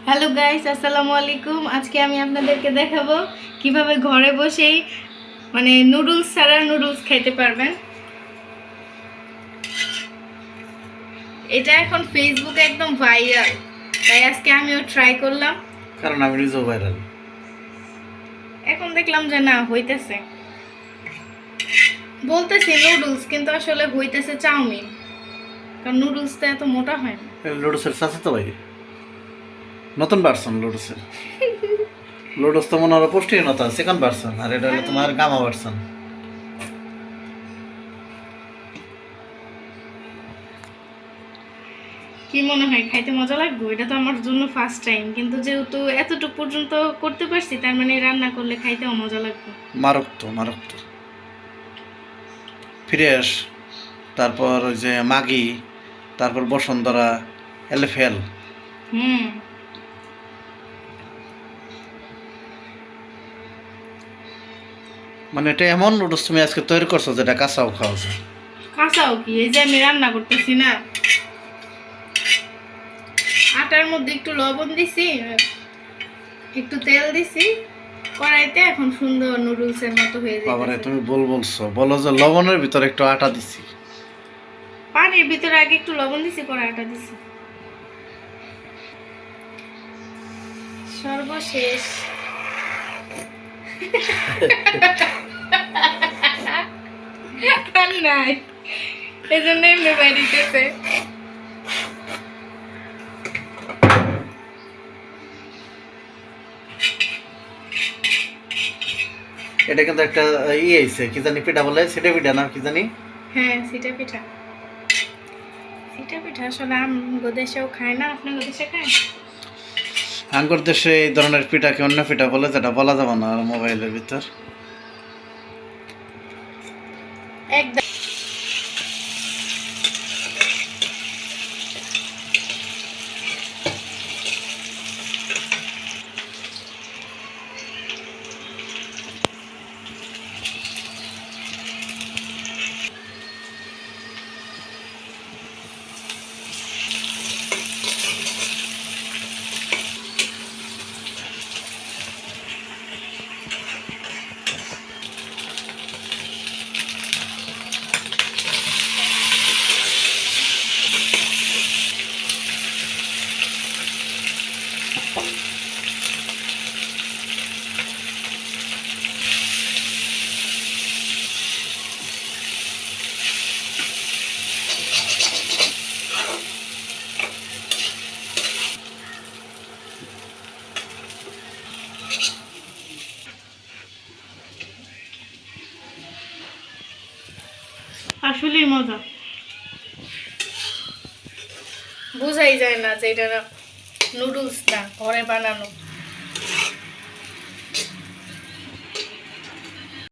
Hello guys, আসসালামু আলাইকুম। আজকে আমি আপনাদেরকে দেখাবো কিভাবে ঘরে বসেই নুডলস ছাড়া নুডলস খেতে পারবেন। এটা এখন ফেসবুকে একদম ভাইরাল, তাই আজকে আমিও ট্রাই করলাম। কারণ আমি নিজেও ভাইরাল। এখন দেখলাম যে না হইতেছে, বলতেছি নুডলস কিন্তু আসলে হইতেছে চাউমিন, কারণ নুডলস তো এত মোটা হয় না। লুডুসের চাচা তো ভাই, নতুন ভার্সন লুডুসের। লুডুস তো মনে হয় পুষ্টিহীনতা সেকেন্ড ভার্সন, আর এটা হলো তোমার গামা ভার্সন। কি মনে হয় খাইতে মজা লাগবে? এটা তো আমার জন্য ফার্স্ট টাইম, কিন্তু যেহেতু এতটুকু পর্যন্ত করতে পারছি, তার মানে রান্না করলে খাইতেও মজা লাগবে। মারক তো ফ্রেশ, তারপর ওই যে মাগি, তারপর বসুন্ধরা, এলএফএল। মানে এটা এমন লুডুস তুমি আজকে তৈরি করছো যেটা কাঁচাও খাওয়া যায়। কাঁচাও কি? এই যে আমি রান্না করতেছি না, আটার মধ্যে একটু লবণ দিছি, একটু তেল দিছি কড়াইতে, এখন সুন্দর নুডলসের মতো হয়ে যাবে। বাবারে তুমি বলছো, বলো যে লবণের ভিতরে একটু আটা দিছি। পানির ভিতরে আগে একটু লবণ দিছি, পরে আটা দিছি। সর্বশেষ নাই, এই জন্য এমনি বাড়িতেছে। এটা কিন্তু একটা আইছে, কি জানি পিঠা বলে, সিটে পিঠা না কি জানি। হ্যাঁ, সিটা পিঠা। সিটা পিঠা আসলে আমগো দেশেও খায় না, আপনাদের দেশে খায়? আঙ্গুর দেশে এই ধরনের পিঠাকে অন্য পিঠা বলে, যেটা বলা যাবে না মোবাইলের ভিতর। একদম আসলেই মজা, বোঝাই যায় না যে এটা নুডলস না, ঘরে বানানো।